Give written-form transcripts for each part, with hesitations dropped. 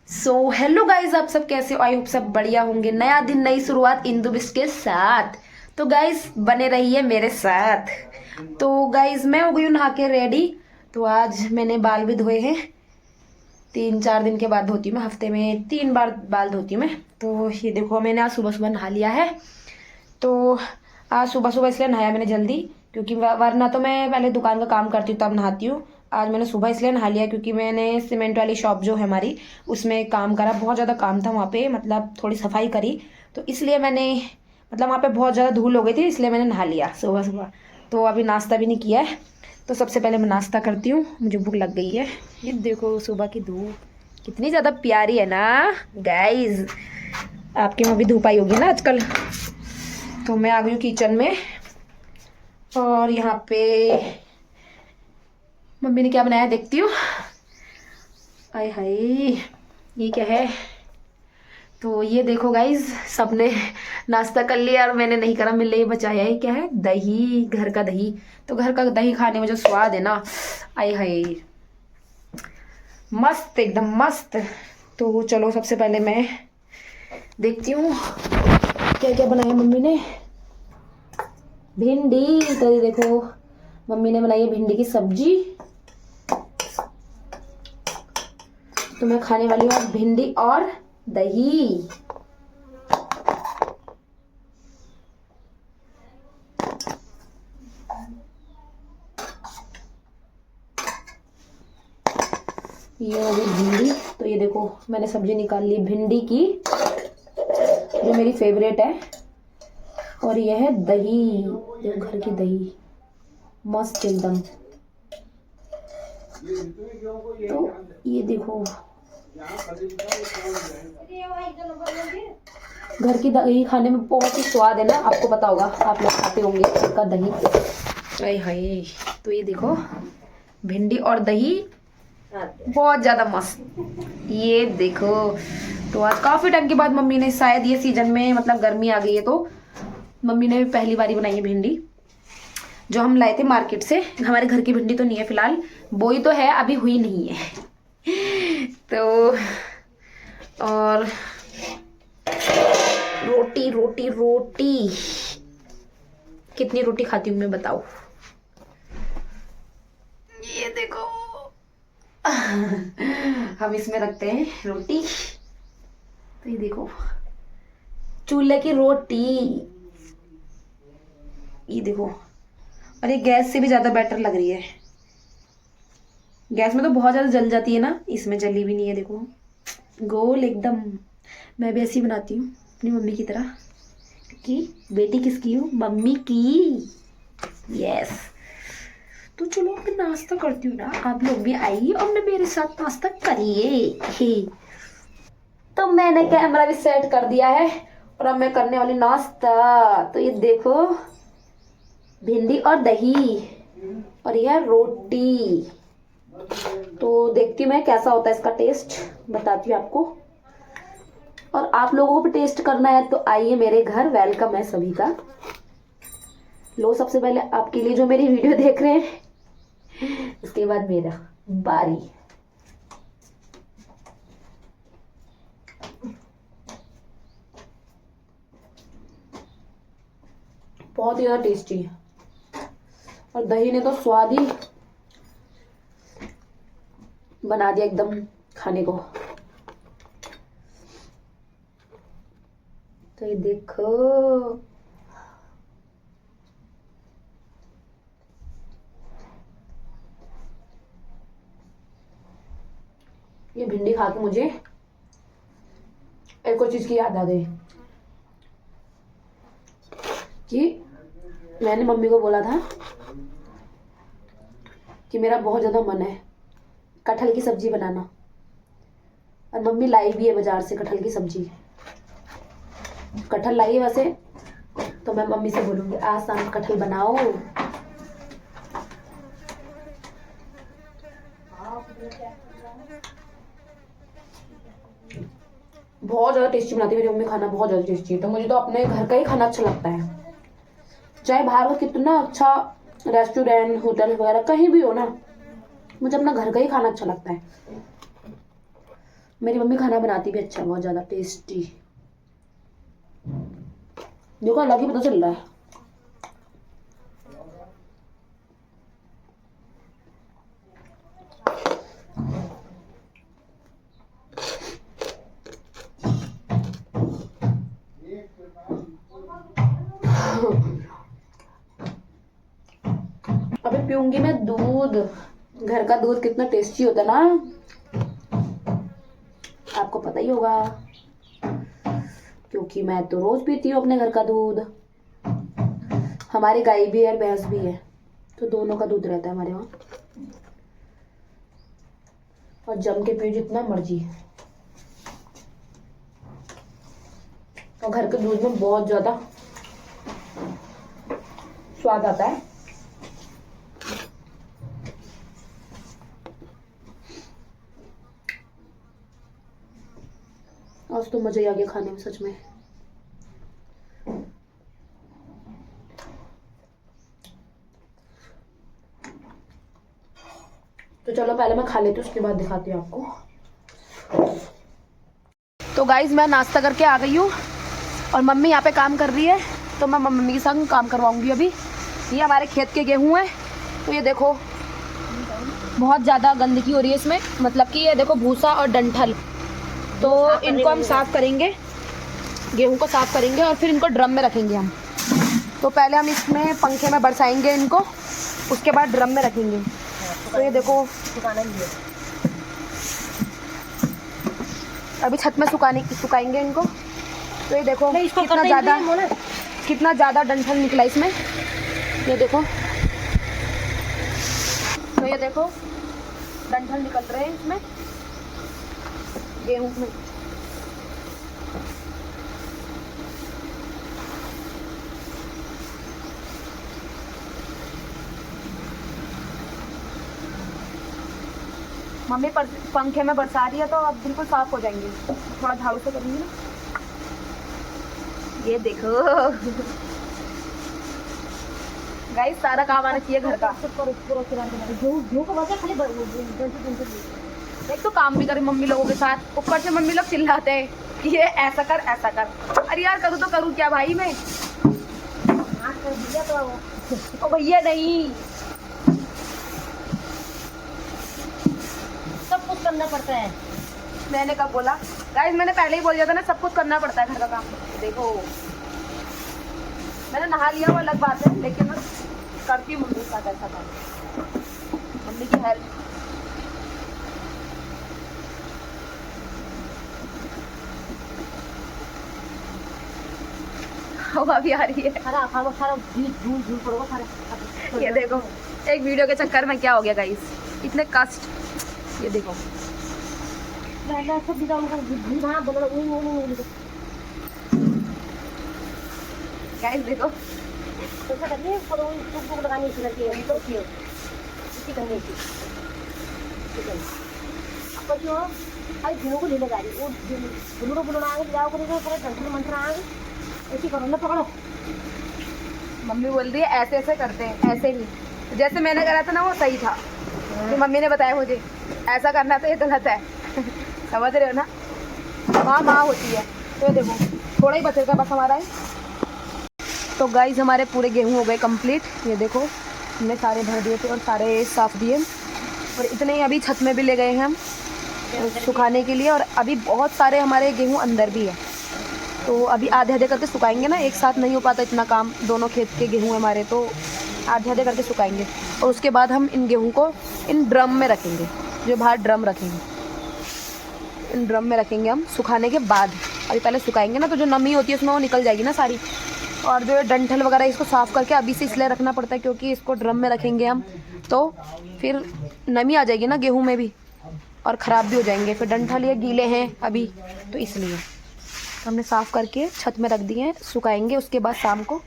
So hello guys, आप सब कैसे हो? आई होप सब बढ़िया होंगे। नया दिन नई शुरुआत इंदु बिस्ट के साथ। तो गाइज बने रहिए मेरे साथ। तो गाइज मैं हो गई हूँ नहा के रेडी। तो आज मैंने बाल भी धोए हैं। 3-4 दिन के बाद धोती हूँ मैं, हफ्ते में 3 बार बाल धोती हूँ मैं। तो ये देखो, मैंने आज सुबह सुबह नहा लिया है। तो आज सुबह सुबह इसलिए नहाया मैंने जल्दी, क्योंकि वरना तो मैं पहले दुकान का काम करती हूँ तब नहाती हूँ। आज मैंने सुबह इसलिए नहा लिया क्योंकि मैंने सीमेंट वाली शॉप जो है हमारी, उसमें काम करा। बहुत ज़्यादा काम था वहाँ पे, मतलब थोड़ी सफाई करी। तो इसलिए मैंने, मतलब वहाँ पे बहुत ज़्यादा धूल हो गई थी, इसलिए मैंने नहा लिया सुबह सुबह। तो अभी नाश्ता भी नहीं किया है। तो सबसे पहले मैं नाश्ता करती हूँ, मुझे भूख लग गई है। ये देखो सुबह की धूप कितनी ज़्यादा प्यारी है ना गाइज। आपके वहाँ भी धूप आई होगी ना आजकल। तो मैं आ गई हूँ किचन में, और यहाँ पे मम्मी ने क्या बनाया देखती हूँ। आय हाय, ये क्या है? तो ये देखो गाइज, सबने नाश्ता कर लिया और मैंने नहीं करा। मेरे लिए बचाया है, क्या है? दही, घर का दही। तो घर का दही खाने में जो स्वाद है ना, आय हाय, मस्त, एकदम मस्त। तो चलो सबसे पहले मैं देखती हूँ क्या क्या बनाया मम्मी ने। भिंडी, तो ये देखो मम्मी ने बनाई है भिंडी की सब्जी। तो मैं खाने वाली हूँ आज भिंडी और दही। ये होगी भिंडी। तो ये देखो मैंने सब्जी निकाल ली भिंडी की, जो मेरी फेवरेट है। और ये है दही, जो घर की दही, मस्त एकदम। तो ये देखो घर की दही खाने में बहुत ही स्वाद है ना, आपको पता होगा, आप लोग खाते होंगे घर का दही। हाय हाय, तो ये देखो भिंडी और दही बहुत ज्यादा मस्त। ये देखो, तो आज काफी टाइम के बाद मम्मी ने, शायद ये सीजन में, मतलब गर्मी आ गई है तो मम्मी ने पहली बारी बनाई है भिंडी, जो हम लाए थे मार्केट से। हमारे घर की भिंडी तो नहीं है फिलहाल, बोई तो है, अभी हुई नहीं है। तो और रोटी रोटी रोटी, कितनी रोटी खाती हूँ मैं बताओ। ये देखो हम इसमें रखते हैं रोटी। तो ये देखो चूल्हे की रोटी, ये देखो। और ये गैस से भी ज्यादा बेटर लग रही है। गैस में तो बहुत ज्यादा जल जाती है ना, इसमें जली भी नहीं है। देखो गोल एकदम। मैं भी ऐसी बनाती हूँ अपनी मम्मी की तरह, क्योंकि बेटी किसकी हूँ? मम्मी की। यस। तो चलो मैं नाश्ता करती हूँ ना, आप लोग भी आइए और मैं मेरे साथ नाश्ता करिए। तो मैंने कैमरा भी सेट कर दिया है और अब मैं करने वाली नाश्ता। तो ये देखो भिंडी और दही, और यह रोटी। तो देखती हूँ मैं कैसा होता है इसका टेस्ट, बताती हूँ आपको। और आप लोगों को भी टेस्ट करना है तो आइए मेरे घर, वेलकम है सभी का। लो सबसे पहले आपके लिए जो मेरी वीडियो देख रहे हैं, उसके बाद मेरा बारी। बहुत ही ज्यादा टेस्टी है, और दही ने तो स्वाद ही बना दिया एकदम खाने को। तो ये देखो ये भिंडी खा के मुझे एक और चीज की याद आ गई, कि मैंने मम्मी को बोला था कि मेरा बहुत ज्यादा मन है कटहल की सब्जी बनाना, और मम्मी लाई भी है बाजार से कटहल की सब्जी। कटहल लाई है वैसे, तो मैं मम्मी से बोलूंगी आज शाम कटहल बनाओ। बहुत ज्यादा टेस्टी बनाती है मेरी मम्मी खाना, बहुत ज्यादा टेस्टी है। तो मुझे तो अपने घर का ही खाना अच्छा लगता है, चाहे बाहर का कितना अच्छा रेस्टोरेंट होटल वगैरह कहीं भी हो ना, मुझे अपना घर का ही खाना अच्छा लगता है। मेरी मम्मी खाना बनाती भी अच्छा, बहुत ज़्यादा टेस्टी। देखो अलग ही पता चल रहा है। अभी पीऊंगी मैं दूध। घर का दूध कितना टेस्टी होता है ना, आपको पता ही होगा, क्योंकि मैं तो रोज पीती हूँ अपने घर का दूध। हमारी गाय भी है और भैंस भी है, तो दोनों का दूध रहता है हमारे वहाँ, और जम के पियो जितना मर्जी। और घर के दूध में बहुत ज्यादा स्वाद आता है। आज तो मजा ही आ गया खाने में सच में। तो चलो पहले मैं खा लेती हूँ, उसके बाद दिखाती हूँ आपको। तो गाइज मैं नाश्ता करके आ गई हूँ और मम्मी यहाँ पे काम कर रही है, तो मैं मम्मी के साथ काम करवाऊंगी। अभी ये हमारे खेत के गेहूँ हैं, तो ये देखो बहुत ज़्यादा गंदगी हो रही है इसमें, मतलब कि ये देखो भूसा और डंठल, तो इनको हम साफ़ करेंगे, गेहूँ को साफ़ करेंगे और फिर इनको ड्रम में रखेंगे हम। तो पहले हम इसमें पंखे में बरसाएंगे इनको, उसके बाद ड्रम में रखेंगे। तो ये देखो अभी छत में सुखाएंगे इनको। तो ये देखो कितना ज़्यादा डंठल निकला इसमें, ये देखो। तो ये देखो डंठल निकल रहे हैं इसमें गेहूं में। मम्मी पंखे में बरसा रही है, तो अब बिल्कुल साफ हो जाएंगे। थोड़ा झाड़ू से करेंगे ना, ये देखो गाइस सारा काम आना चाहिए घर का। एक तो काम भी करे मम्मी लोगों के साथ, ऊपर से मम्मी लोग चिल्लाते हैं कि ये ऐसा कर ऐसा कर। अरे यार करूँ तो करूँ क्या भाई मैं, तो भैया नहीं, सब कुछ करना पड़ता है। मैंने कब बोला गाइस, मैंने पहले ही बोल दिया था ना, सब कुछ करना पड़ता है घर का काम। देखो मैंने नहा लिया वो अलग बात है, लेकिन मैं करती हूँ मम्मी के साथ ऐसा काम, मम्मी की हेल्प। हवा भी आ रही है। ये देखो एक वीडियो के चक्कर में क्या हो गया गाइस, इतने कष्ट। ये देखो गाइस देखो लगानी मम्मी बोल रही है ऐसे ऐसे करते हैं, ऐसे नहीं जैसे मैंने करा था ना वो सही था, तो मम्मी ने बताया मुझे ऐसा करना तो ये गलत है समझ रहे हो ना, माँ होती है। तो देखो थोड़ा ही बचेगा बस हमारा है। तो गाइस हमारे पूरे गेहूं हो गए कंप्लीट, ये देखो हमने सारे भर दिए थे और सारे साफ दिए, और इतने ही अभी छत में भी ले गए हैं हम सुखाने के लिए। और अभी बहुत सारे हमारे गेहूं अंदर भी है, तो अभी आधे आधे करके सुखाएंगे ना, एक साथ नहीं हो पाता इतना काम, दोनों खेत के गेहूं हमारे, तो आधे आधे करके सुखाएंगे। और उसके बाद हम इन गेहूं को इन ड्रम में रखेंगे, जो बाहर ड्रम रखेंगे, इन ड्रम में रखेंगे हम सुखाने के बाद। अभी पहले सुखाएंगे ना, तो जो नमी होती है उसमें वो निकल जाएगी ना सारी, और जो डंठल वगैरह इसको साफ़ करके अभी से इसलिए रखना पड़ता है क्योंकि इसको ड्रम में रखेंगे हम, तो फिर नमी आ जाएगी ना गेहूं में भी, और ख़राब भी हो जाएंगे फिर। डंठल ये गीले हैं अभी, तो इसलिए तो हमने साफ़ करके छत में रख दिए हैं, सुखाएंगे, उसके बाद शाम को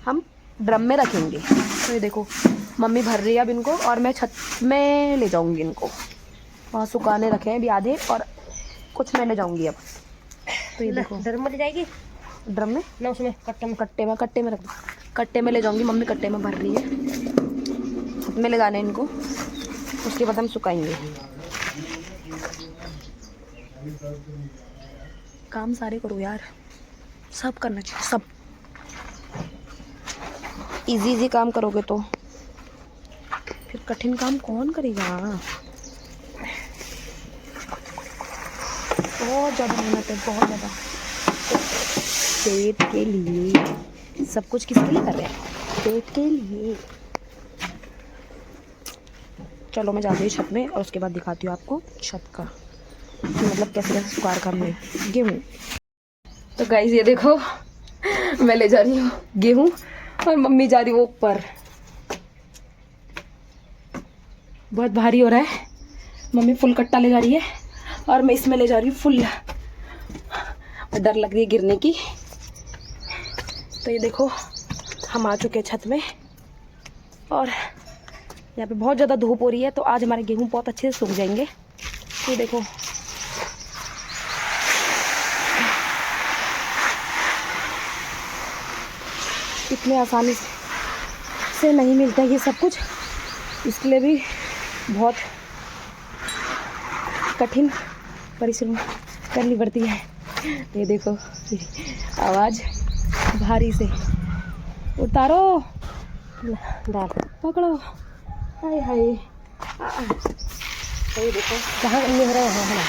हम ड्रम में रखेंगे। तो ये देखो मम्मी भर रही है अब इनको, और मैं छत में ले जाऊँगी इनको, वहाँ सुखाने रखे हैं अभी आधे, और कुछ मैं ले जाऊँगी अब। तो ये देखो ड्रम में ले जाएगी, ड्रम में ना, उसमें कट्टे में रख दो, कट्टे में ले जाऊंगी मम्मी, कट्टे में भर रही है, छत में ले जाने इनको, उसके बाद हम सुखाएंगे। काम सारे करो यार, सब करना चाहिए, सब इजी काम करोगे तो फिर कठिन काम कौन करेगा। बहुत ज़्यादा मेहनत है, बहुत ज़्यादा। पेट के लिए सब कुछ किसके लिए कर रहे हैं? पेट के लिए। चलो मैं जाती हूँ छत में और उसके बाद दिखाती हूँ आपको छत का मतलब कैसे कैसे सुखार करना है गेहूँ। तो गाइस ये देखो मैं ले जा रही हूँ गेहूँ और मम्मी जा रही है ऊपर। बहुत भारी हो रहा है, मम्मी फुल कट्टा ले जा रही है और मैं इसमें ले जा रही हूँ फुल। डर लग रही है गिरने की। तो ये देखो हम आ चुके हैं छत में और यहाँ पे बहुत ज़्यादा धूप हो रही है, तो आज हमारे गेहूँ बहुत अच्छे से सूख जाएंगे। ये देखो इतने आसानी से नहीं मिलता ये सब कुछ, इसके लिए भी बहुत कठिन परिश्रम करनी पड़ती है। ये देखो आवाज़ भारी से उतारो, डाल पकड़ो, हाय हाय। ये देखो कहाँ ले रहे हैं।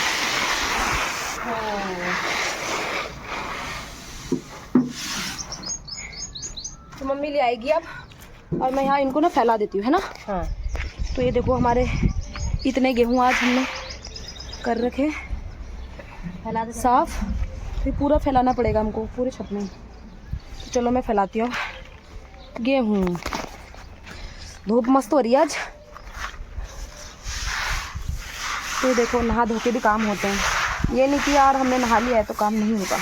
तो मम्मी ले आएगी अब और मैं यहाँ इनको ना फैला देती हूँ, है ना। हाँ। तो ये देखो हमारे इतने गेहूँ आज हमने कर रखे फैला दे साफ, फिर पूरा फैलाना पड़ेगा हमको पूरे छत में। तो चलो मैं फैलाती हूँ गेहूँ। धूप मस्त हो रही है आज। तो देखो नहा धो के भी काम होते हैं, ये नहीं कि यार हमने नहा लिया है तो काम नहीं होगा।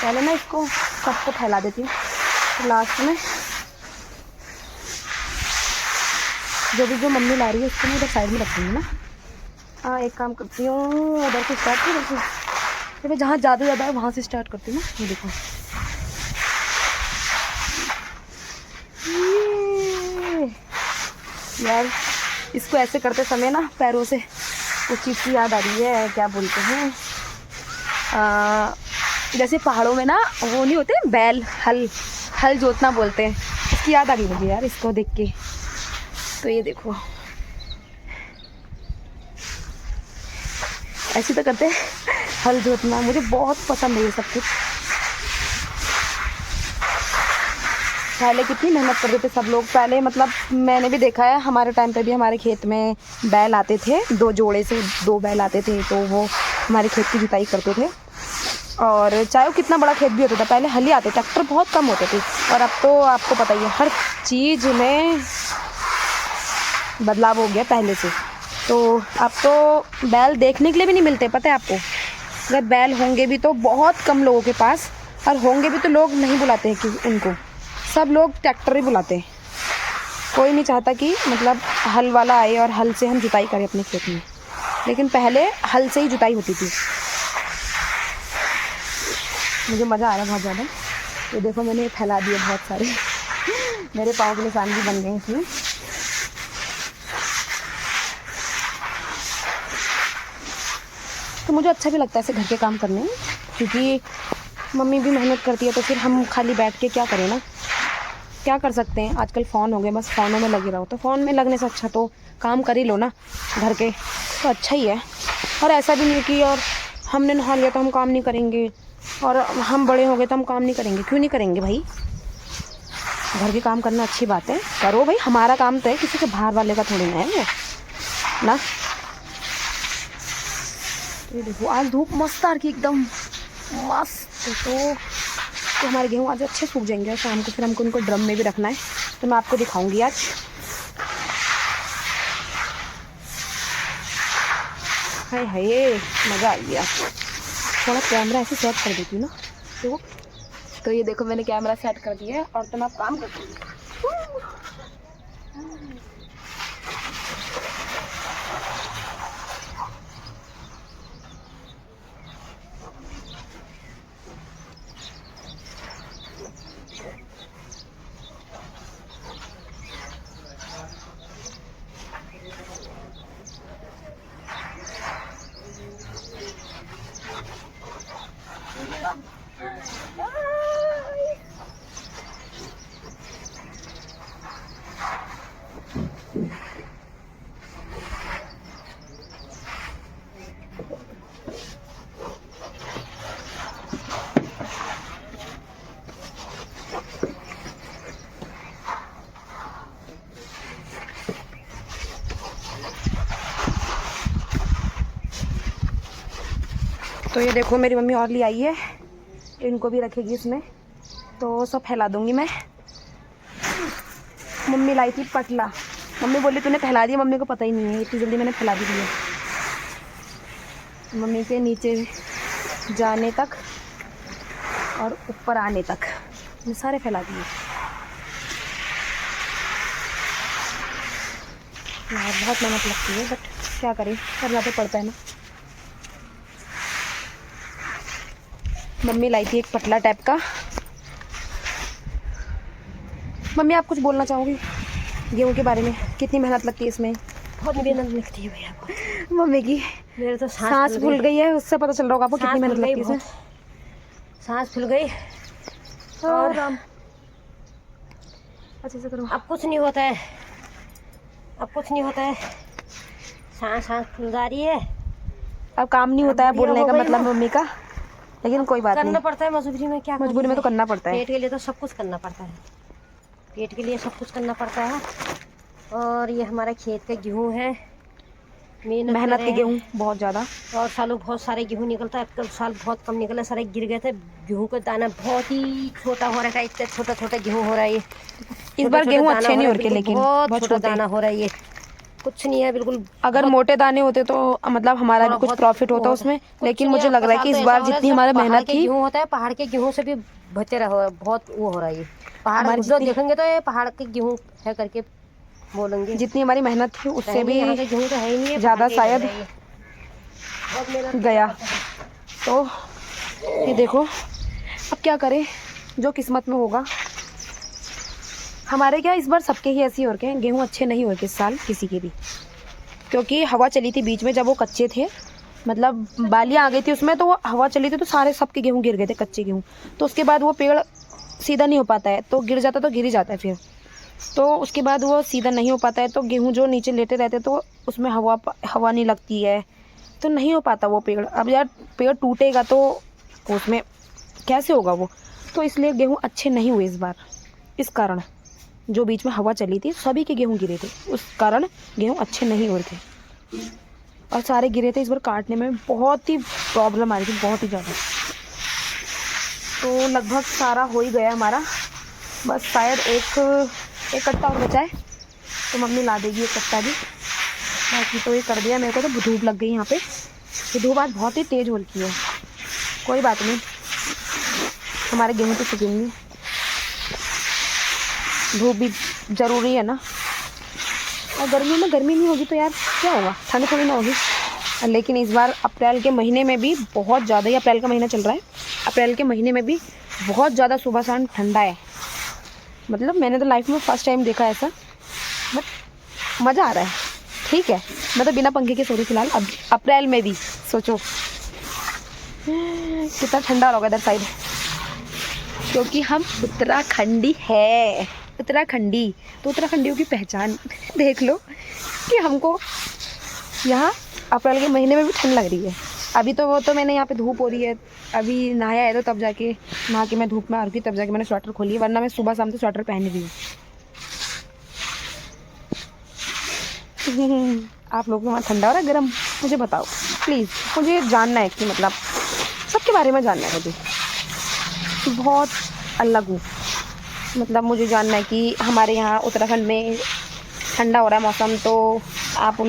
पहले ना इसको सबको फैला देती हूँ, तो लास्ट में जो मम्मी ला रही है उसको मैं उधर साइड में रखूँगी ना। हाँ एक काम करती हूँ, उधर से स्टार्ट की, जब जहाँ ज़्यादा है वहाँ से स्टार्ट करती हूँ ना। ये देखो यार इसको ऐसे करते समय ना पैरों से उस चीज़ की याद आ रही है, क्या बोलते हैं जैसे पहाड़ों में ना वो नहीं होते बैल, हल जोतना बोलते हैं, उसकी याद आ गई मुझे यार इसको देख के। तो ये देखो ऐसे तो करते हैं हल जोतना, मुझे बहुत पसंद है ये सब कुछ। पहले कितनी मेहनत करते थे सब लोग, पहले मतलब मैंने भी देखा है हमारे टाइम पे भी हमारे खेत में बैल आते थे, 2 जोड़े से 2 बैल आते थे, तो वो हमारे खेत की जुताई करते थे। और चाहे वो कितना बड़ा खेत भी होता था, पहले हल ही आते, ट्रैक्टर बहुत कम होते थे। और अब तो आपको पता ही है हर चीज़ में बदलाव हो गया पहले से। तो अब तो बैल देखने के लिए भी नहीं मिलते, पता है आपको। अगर बैल होंगे भी तो बहुत कम लोगों के पास, और होंगे भी तो लोग नहीं बुलाते हैं कि उनको, सब लोग ट्रैक्टर ही बुलाते हैं। कोई नहीं चाहता कि मतलब हल वाला आए और हल से हम जुताई करें अपने खेत में, लेकिन पहले हल से ही जुताई होती थी। मुझे मज़ा आ रहा है बहुत ज़्यादा। ये देखो मैंने फैला दिए बहुत सारे मेरे पाँव के निशान भी बन गए इसमें। तो मुझे अच्छा भी लगता है ऐसे घर के काम करने में, क्योंकि मम्मी भी मेहनत करती है, तो फिर हम खाली बैठ के क्या करें ना, क्या कर सकते हैं। आजकल फ़ोन हो गए, बस फ़ोनों में लगे रहो, तो फ़ोन में लगने से अच्छा तो काम कर ही लो ना घर के, तो अच्छा ही है। और ऐसा भी नहीं कि और हमने नहा लिया तो हम काम नहीं करेंगे, और हम बड़े हो गए तो हम काम नहीं करेंगे। क्यों नहीं करेंगे भाई, घर के काम करना अच्छी बात है, करो भाई। हमारा काम तो है, किसी के बाहर वाले का थोड़ी ना है वो ना। ये देखो आज धूप मस्त आ रही एकदम मस्त। तो हमारे गेहूँ आज अच्छे सूख जाएंगे, और शाम को फिर हमको उनको ड्रम में भी रखना है, तो मैं आपको दिखाऊंगी आज। हाय हाय मज़ा आ गया। थोड़ा कैमरा ऐसे सेट कर देती हूँ ना, तो ये देखो मैंने कैमरा सेट कर दिया है, और तो मैं काम करती हूँ। तो ये देखो मेरी मम्मी और ले आई है, इनको भी रखेगी इसमें, तो सब फैला दूंगी मैं। मम्मी लाई थी पटला, मम्मी बोली तूने फैला दिया, मम्मी को पता ही नहीं है इतनी जल्दी मैंने फैला दी है। मम्मी के नीचे जाने तक और ऊपर आने तक मैं सारे फैला दिए। यार बहुत मेहनत लगती है, बट क्या करें, करना तो पड़ता है ना। मम्मी लाई थी एक पतला टाइप का। मम्मी आप कुछ बोलना चाहोगी गेहूँ के बारे में? कितनी मेहनत लगती है इसमें? बहुत मेहनत लगती है भैया। मम्मी की मेरे तो सांस फूल गई है, उससे पता चल रहा होगा आपको कितनी मेहनत लगती है इसमें। सांस फूल गई और अच्छे से करो। अब कुछ नहीं होता है, अब कुछ नहीं होता है, सांस फूल जा रही है। अब काम नहीं होता है बोलने का मतलब मम्मी का, लेकिन कोई बात नहीं, करना पड़ता है मजबूरी में। क्या मजबूरी में तो करना पड़ता है। पेट के लिए तो सब कुछ करना पड़ता है, पेट के लिए सब कुछ करना पड़ता है। और ये हमारा खेत का गेहूँ है, मेहनत के गेहूँ बहुत ज़्यादा, और सालों बहुत सारे गेहूँ निकलता है। कल साल बहुत कम निकला, सारे गिर गए थे। गेहूँ का दाना बहुत ही छोटा हो रहा है, इतना छोटा छोटा गेहूँ हो रहा है। ये इस बार गेहूँ अच्छे नहीं हो रखे, लेकिन बहुत छोटा दाना हो रहा है, ये कुछ नहीं है बिल्कुल। अगर मोटे दाने होते तो मतलब हमारा भी कुछ प्रॉफिट होता उसमें, लेकिन मुझे लग रहा है कि इस बार जितनी हमारे मेहनत की, गेहूँ होता है पहाड़ के गेहूँ से भी बेहतर है, बहुत वो हो रहा है। ये पहाड़ जो देखेंगे तो ये पहाड़ के गेहूँ है करके बोलेंगे। जितनी हमारी मेहनत थी उससे भी गेहूँ तो है ही नहीं, ज़्यादा शायद गया। तो ये देखो अब क्या करें, जो किस्मत में होगा। हमारे क्या इस बार सबके ही ऐसे ही हो रखे हैं, गेहूँ अच्छे नहीं हो रखे इस साल किसी के भी, क्योंकि हवा चली थी बीच में जब वो कच्चे थे, मतलब बालियाँ आ गई थी उसमें, तो वो हवा चली थी तो सारे सबके गेहूँ गिर गए थे, कच्चे गेहूँ। तो उसके बाद वो पेड़ सीधा नहीं हो पाता है, तो गिर जाता तो गिर ही जाता है फिर, तो उसके बाद वो सीधा नहीं हो पाता है, तो गेहूँ जो नीचे लेटे रहते तो उसमें हवा नहीं लगती है, तो नहीं हो पाता वो पेड़। अब यार पेड़ टूटेगा तो उसमें कैसे होगा वो, तो इसलिए गेहूँ अच्छे नहीं हुए इस बार। इस कारण जो बीच में हवा चली थी सभी के गेहूँ गिरे थे, उस कारण गेहूँ अच्छे नहीं हुए थे और सारे गिरे थे। इस बार काटने में बहुत ही प्रॉब्लम आ रही थी, बहुत ही ज़्यादा। तो लगभग सारा हो ही गया हमारा, बस शायद एक कट्टा और बचा है, तो मम्मी ला देगी एक कट्टा भी, बाकी तो ये कर दिया। मेरे को तो धूप लग गई यहाँ पे, ये धूप आज बहुत ही तेज़ हो रही है। कोई बात नहीं, हमारे गेहूँ तो सूखेंगे, धूप भी ज़रूरी है ना। और गर्मी में गर्मी नहीं होगी तो यार क्या होगा, ठंड थोड़ी ना होगी। लेकिन इस बार अप्रैल के महीने में भी बहुत ज़्यादा ही, अप्रैल का महीना चल रहा है, अप्रैल के महीने में भी बहुत ज़्यादा सुबह शाम ठंडा है। मतलब मैंने तो लाइफ में फ़र्स्ट टाइम देखा ऐसा, बट मज़ा आ रहा है। ठीक है, मैं तो बिना पंखे के सो रही फिलहाल। अब अप्रैल में भी सोचो कितना ठंडा होगा इधर साइड, क्योंकि हम उत्तराखंडी है, उत्तराखंडी। तो उत्तराखंडियों की पहचान देख लो कि हमको यहाँ अप्रैल के महीने में भी ठंड लग रही है। अभी तो वो तो मैंने यहाँ पे धूप हो रही है, अभी नहाया है तो तब जाके नहा के मैं धूप में आ रही, तब जाके मैंने स्वेटर खोली है, वरना मैं सुबह शाम तो स्वेटर पहन रही हूँ। आप लोगों को वहाँ ठंडा हो रहा है गर्म, मुझे बताओ प्लीज़, मुझे जानना है कि मतलब सबके बारे में जानना है मुझे, बहुत अलग हूँ। मतलब मुझे जानना है कि हमारे यहाँ उत्तराखंड में ठंडा हो रहा है मौसम, तो आप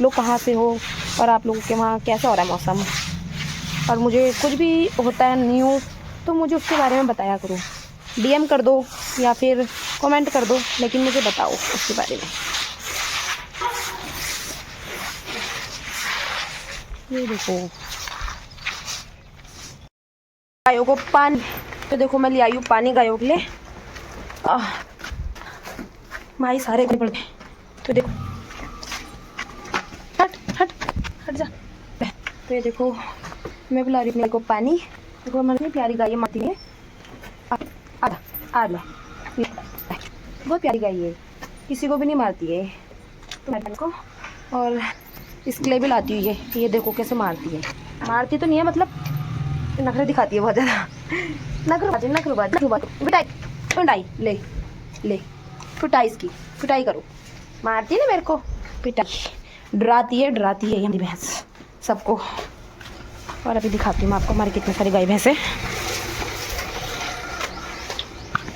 लोग कहाँ से हो और आप लोगों के वहाँ कैसा हो रहा है मौसम। और मुझे कुछ भी होता है न्यू तो मुझे उसके बारे में बताया करो, DM कर दो या फिर कमेंट कर दो, लेकिन मुझे बताओ उसके बारे में। ये देखो गायों को पानी, तो देखो मैं ले आई हूँ पानी गायों के लिए। भाई सारे पड़ गए, तो देखो हट हट हट जा। तो ये देखो मैं बुला रही हूँ मेरे को पानी। देखो हमारी इतनी प्यारी गाय मारती है, आधा बहुत प्यारी गाय है, किसी को भी नहीं मारती है। तो मैं को और इसके लिए भी लाती हूँ ये देखो कैसे मारती है। मारती तो नहीं है, मतलब नखरे दिखाती है बहुत ज़्यादा। नखरुबाज पिटाई ले ले, पिटाई इसकी पिटाई करो। मारती है ना मेरे को, पिटाई, डराती है ये हमारी भैंस सबको। और अभी दिखाती हूँ मैं आपको हमारी कितनी सारी गाय भैंसे।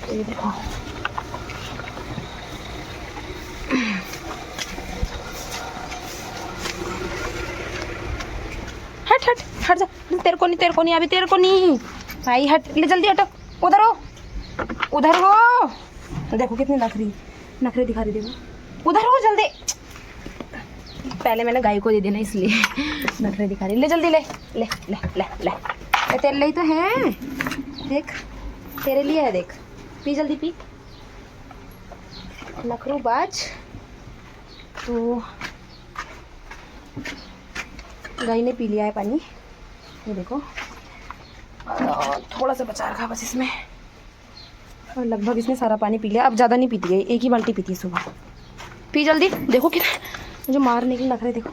ये देखो, हट हट हट जा, तेरे को नहीं अभी, तेरे को नहीं भाई, हट ले जल्दी हटो, उधर हो, उधर हो। देखो कितनी नखरे दिखा रही, देखो उधर हो जल्दी। पहले मैंने गाय को दे देना इसलिए नखरे दिखा रही। ले जल्दी ले ले ले ले ले, तेरे लिए तो है, देख तेरे लिए है, देख पी जल्दी पी, नखरू बाज। तो गाय ने पी लिया है पानी, ये देखो, थोड़ा सा बचा रखा बस इसमें, और लगभग इसने सारा पानी पी लिया। अब ज़्यादा नहीं पीती है, एक ही बाल्टी पीती है सुबह। पी जल्दी, देखो कि मुझे मारने के नखरे, देखो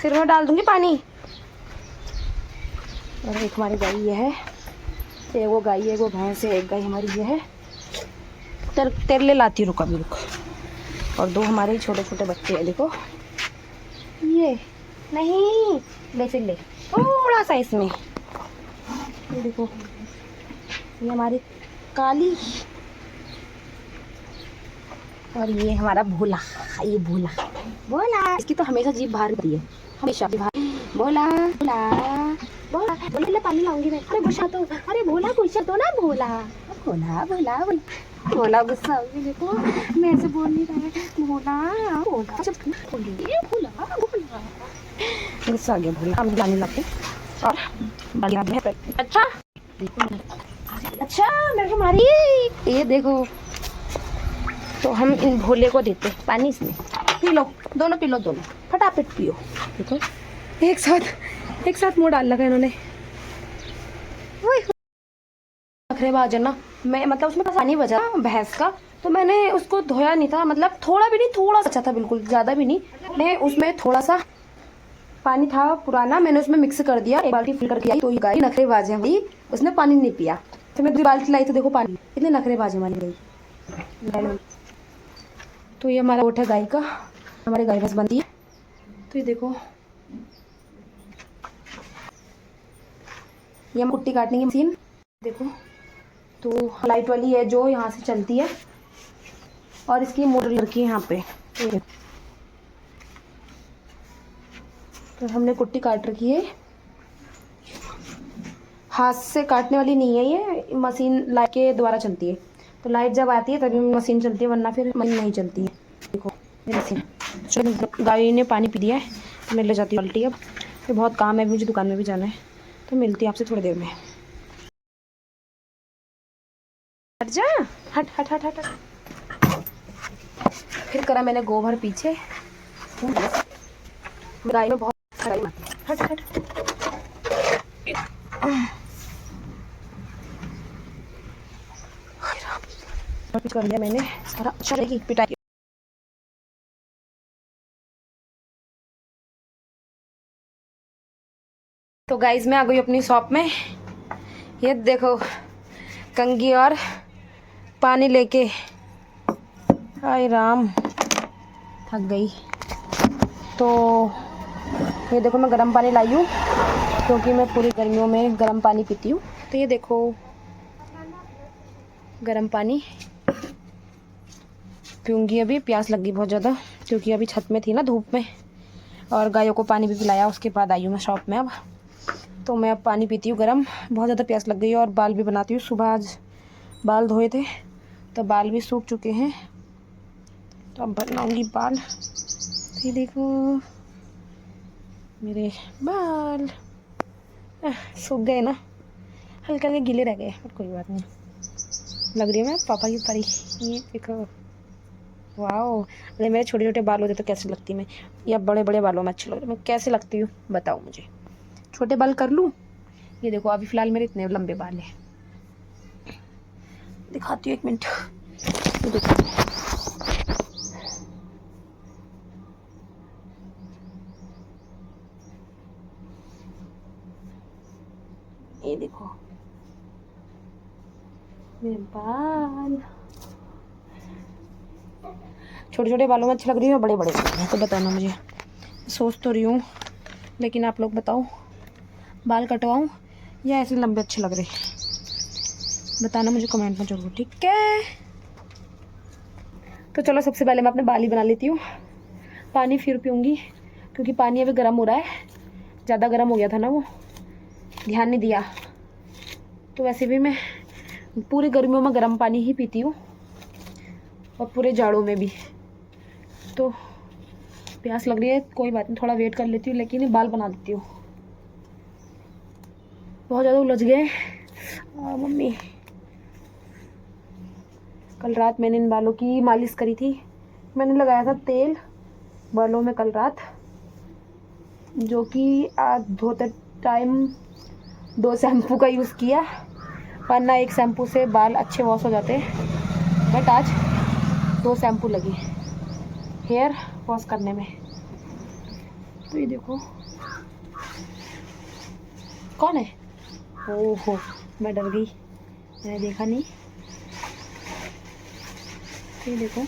सिर में डाल दूंगी पानी। और एक हमारी गाय ये है, एक वो गाय है, एक वो भैंस है, एक गाय हमारी ये है। तेरे लिए लाती हूँ, रुक अभी रुक। और दो हमारे छोटे छोटे बच्चे हैं, देखो ये नहीं ले, फिर ले थोड़ा सा इसमें, ये देखो ये हमारी काली, और ये हमारा भोला, ये भोला भोला, इसकी तो हमेशा जीभ बाहर होती है, हमेशा बाहर। भोला भोला भोला भोला, पानी लाऊंगी मैं। अरे गुस्सा तो, अरे भोला गुस्सा तो ना, भोला भोला भोला भोला गुस्सा होगी, देखो मेरे से बोल नहीं रहा है। भोला भोला भोला भोला गुस्सा आ गया भोला। हम लाने लगते और बढ़िया है। अच्छा अच्छा मेरे को मारी, ये देखो। तो हम इन भोले को देते पानी, इसमें पी लो, दोनों पी लो, दोनों फटाफट पियो। देखो एक साथ मुँह डाल लगा इन्होंने। नखरे बाज ना, मैं मतलब उसमें पानी बचा भैंस का, तो मैंने उसको धोया नहीं था, मतलब थोड़ा भी नहीं, थोड़ा सा था, बिल्कुल ज़्यादा भी नहीं। मैं उसमें थोड़ा सा पानी था पुराना, मैंने उसमें मिक्स कर दिया, एक बाल्टी फिल करके आई। तो ये गाय नखरे बाजे भाई, उसने पानी नहीं पिया, तो मैं 2 बाल्टी लाई, तो देखो पानी, इतने नखरे बाजे हमारी गई। तो ये हमारा गोठ है गाय का, हमारी गाय भैंस बनती है। तो ये देखो, ये हम कुट्टी काटने की मशीन, देखो तो लाइट वाली है जो यहाँ से चलती है, और इसकी मोटर लगी है यहाँ पे। तो हमने कुट्टी काट रखी है, हाथ से काटने वाली नहीं है ये, मशीन लाइट के द्वारा चलती है। तो लाइट जब आती है तभी मशीन चलती है, वरना फिर मशीन नहीं चलती है। देखो ये मशीन, चलो गाय ने पानी पी दिया है, तो मैं ले जाती हूँ बाल्टी। अब तो बहुत काम है, मुझे दुकान में भी जाना है, तो मिलती है आपसे थोड़ी देर में। हट जा, हट हट हट हट, फिर करा मैंने गोबर पीछे, गाय में बहुत हट हट कर लिया मैंने सारा, चलेगी पिटाई। तो गाइज मैं आ गई अपनी शॉप में, ये देखो कंघी और पानी लेके, हाय राम थक गई। तो ये देखो मैं गर्म पानी लाई हूँ, क्योंकि मैं पूरी गर्मियों में गर्म पानी पीती हूँ। तो ये देखो गर्म पानी पीऊँगी, अभी प्यास लगी बहुत ज़्यादा, क्योंकि अभी छत में थी ना धूप में, और गायों को पानी भी पिलाया, उसके बाद आई हूँ मैं शॉप में। अब तो मैं अब पानी पीती हूँ गरम, बहुत ज़्यादा प्यास लग गई है। और बाल भी बनाती हूँ, सुबह आज बाल धोए थे तो बाल भी सूख चुके हैं, तो अब बनाऊँगी बाल। ये देखो मेरे बाल सूख गए ना, हल्के हल्के गीले रह गए, बट कोई बात नहीं, लग रही है मैं पापा की परी। ये देखो वाओ, अरे मेरे छोटे छोटे बाल होते तो कैसे लगती मैं, या बड़े बड़े बालों में अच्छी लग रही मैं कैसे लगती हूँ बताओ मुझे। छोटे बाल कर लूँ, ये देखो अभी फ़िलहाल मेरे इतने लंबे बाल हैं, दिखाती हूँ 1 मिनट। ये देखो ये देखो मेरे बाल, छोटे छोटे बालों में अच्छी लग रही है, बड़े बड़े लग रहे हैं, तो बताना मुझे। सोच तो रही हूँ, लेकिन आप लोग बताओ बाल कटवाऊँ या ऐसे लंबे अच्छे लग रहे, बताना मुझे कमेंट में जरूर, ठीक है। तो चलो सबसे पहले मैं अपने बाल ही बना लेती हूँ। पानी फिर पीऊँगी क्योंकि पानी अभी गर्म हो रहा है, ज़्यादा गर्म हो गया था ना, वो ध्यान नहीं दिया। तो वैसे भी मैं पूरी गर्मियों में गर्म पानी ही पीती हूँ और पूरे जाड़ों में भी। तो प्यास लग रही है, कोई बात नहीं, थोड़ा वेट कर लेती हूँ, लेकिन बाल बना देती हूँ। बहुत ज़्यादा उलझ गए मम्मी। कल रात मैंने इन बालों की मालिश करी थी। मैंने लगाया था तेल बालों में कल रात, जो कि आज धोते टाइम 2 शैम्पू का यूज़ किया, वरना एक शैम्पू से बाल अच्छे वॉश हो जाते। बट आज 2 शैम्पू लगे हेयर वॉश करने में। तो ये देखो कौन है, ओहो मैं डर गई, मैंने देखा नहीं। तो ये देखो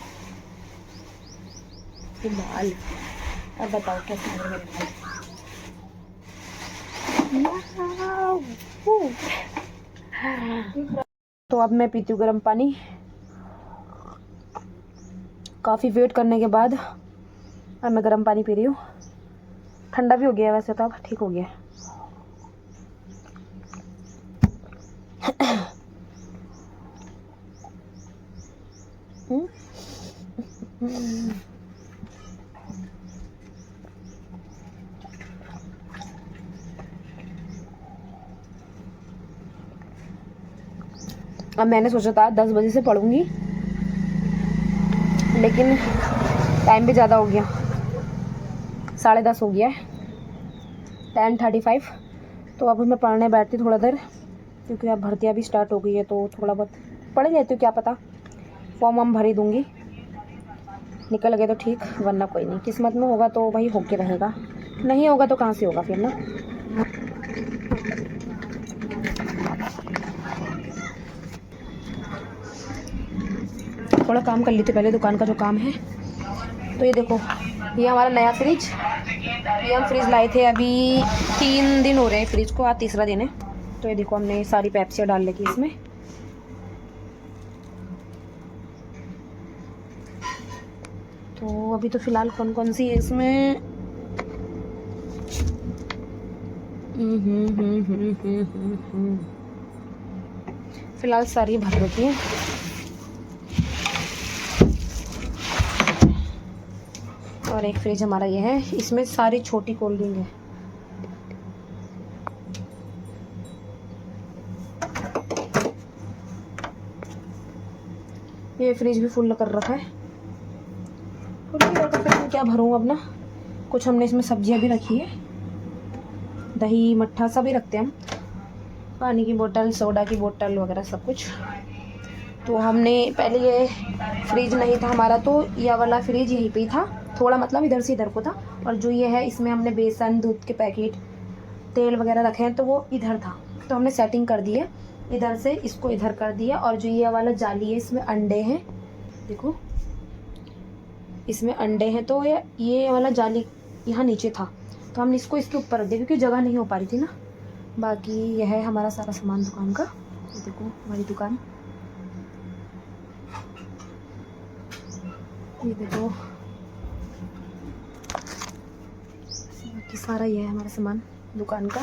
ये बाल, अब बताओ कैसे लग रहे मेरे बाल। तो अब मैं पीती हूँ गर्म पानी। काफ़ी वेट करने के बाद अब मैं गर्म पानी पी रही हूँ। ठंडा भी हो गया है वैसे तो, अब ठीक हो गया है। अब मैंने सोचा था 10 बजे से पढ़ूंगी, लेकिन टाइम भी ज़्यादा हो गया, 10:30 हो गया है, 10:35। तो अब मैं पढ़ने बैठती थोड़ा देर, क्योंकि अब भर्तियाँ भी स्टार्ट हो गई है, तो थोड़ा बहुत पढ़ लेती हूँ, क्या पता फॉर्म हम भर ही दूँगी, निकल गए तो ठीक, वरना कोई नहीं, किस्मत में होगा तो भाई होके रहेगा, नहीं होगा तो कहाँ से होगा फिर ना। थोड़ा काम कर लेते पहले दुकान का जो काम है। तो ये देखो ये हमारा नया फ्रिज, ये हम फ्रिज लाए थे अभी 3 दिन हो रहे हैं फ्रिज को, आज तीसरा दिन है। तो ये देखो हमने सारी पेप्सियाँ डाल रखी इसमें। तो अभी तो फ़िलहाल कौन कौन सी है इसमें, फ़िलहाल सारी भर रखी है। और एक फ्रिज हमारा ये है, इसमें सारी छोटी कोल्ड ड्रिंक है। ये फ्रिज भी फुल कर रखा है। फिर मैं क्या भरूँ अब ना, कुछ हमने इसमें सब्जियां भी रखी है, दही मट्ठा सभी रखते हैं हम, पानी की बोतल, सोडा की बोतल वगैरह सब कुछ। तो हमने पहले ये फ्रिज नहीं था हमारा, तो यह वाला फ्रिज यहीं पे ही था, थोड़ा मतलब इधर से इधर को था। और जो ये है इसमें हमने बेसन, दूध के पैकेट, तेल वगैरह रखे हैं, तो वो इधर था। तो हमने सेटिंग कर दी है, इधर से इसको इधर कर दिया। और जो ये वाला जाली है इसमें अंडे हैं, देखो इसमें अंडे हैं। तो ये वाला जाली यहाँ नीचे था, तो हमने इसको इसके ऊपर रख दिया क्योंकि जगह नहीं हो पा रही थी ना। बाकी यह है हमारा सारा सामान दुकान का, ये देखो हमारी दुकान, ये देखो बाकी सारा ये है हमारा सामान दुकान का।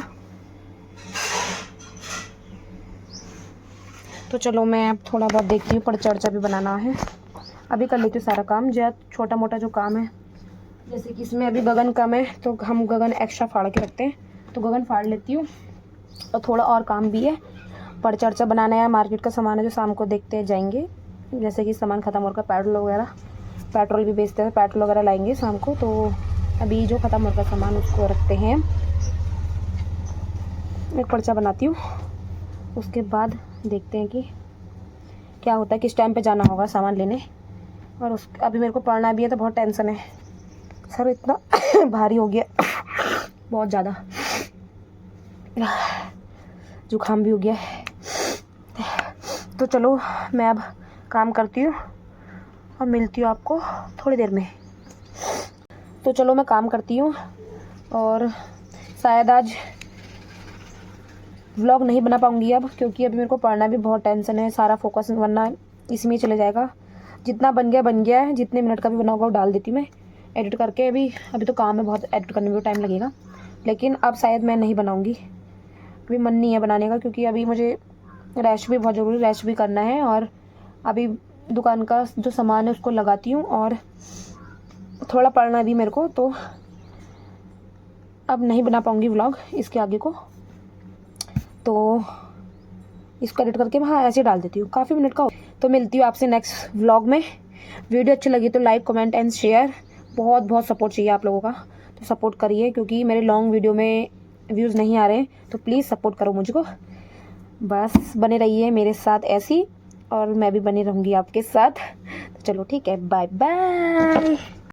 तो चलो मैं अब थोड़ा बहुत देखती हूँ, परिचर्चा भी बनाना है, अभी कर लेती हूँ सारा काम, जो छोटा मोटा जो काम है। जैसे कि इसमें अभी गगन कम है, तो हम गगन एक्स्ट्रा फाड़ के रखते हैं, तो गगन फाड़ लेती हूँ। और थोड़ा और काम भी है, परिचर्चा बनाना है, मार्केट का सामान है जो शाम को देखते जाएंगे, जैसे कि सामान ख़त्म होकर पेट्रोल वगैरह, पेट्रोल भी बेचते हैं, पेट्रोल वगैरह लाएंगे शाम को। तो अभी जो ख़त्म होकर सामान उसको रखते हैं, एक पर्चा बनाती हूँ, उसके बाद देखते हैं कि क्या होता है, किस टाइम पे जाना होगा सामान लेने। और अभी मेरे को पढ़ना भी है, तो बहुत टेंशन है, सर इतना भारी हो गया, बहुत ज़्यादा जुकाम भी हो गया है। तो चलो मैं अब काम करती हूँ और मिलती हूँ आपको थोड़ी देर में। तो चलो मैं काम करती हूँ, और शायद आज व्लॉग नहीं बना पाऊँगी अब, क्योंकि अभी मेरे को पढ़ना भी बहुत टेंशन है, सारा फोकस वरना इसमें चले जाएगा। जितना बन गया है, जितने मिनट का भी बना होगा वो डाल देती हूँ मैं एडिट करके। अभी तो काम है बहुत, एडिट करने में भी टाइम लगेगा, लेकिन अब शायद मैं नहीं बनाऊँगी। अभी मन नहीं है बनाने का, क्योंकि अभी मुझे रेस्ट भी बहुत ज़रूरी, रेस्ट भी करना है। और अभी दुकान का जो सामान है उसको लगाती हूँ और थोड़ा पढ़ना भी मेरे को, तो अब नहीं बना पाऊँगी व्लॉग इसके आगे को। तो इसको एडिट करके मैं ऐसे डाल देती हूँ, काफ़ी मिनट का। तो मिलती हूँ आपसे नेक्स्ट व्लॉग में। वीडियो अच्छी लगी तो लाइक, कमेंट एंड शेयर। बहुत बहुत सपोर्ट चाहिए आप लोगों का, तो सपोर्ट करिए, क्योंकि मेरे लॉन्ग वीडियो में व्यूज़ नहीं आ रहे हैं। तो प्लीज़ सपोर्ट करो मुझको, बस बने रहिए मेरे साथ ऐसी, और मैं भी बनी रहूँगी आपके साथ। तो चलो ठीक है, बाय बाय।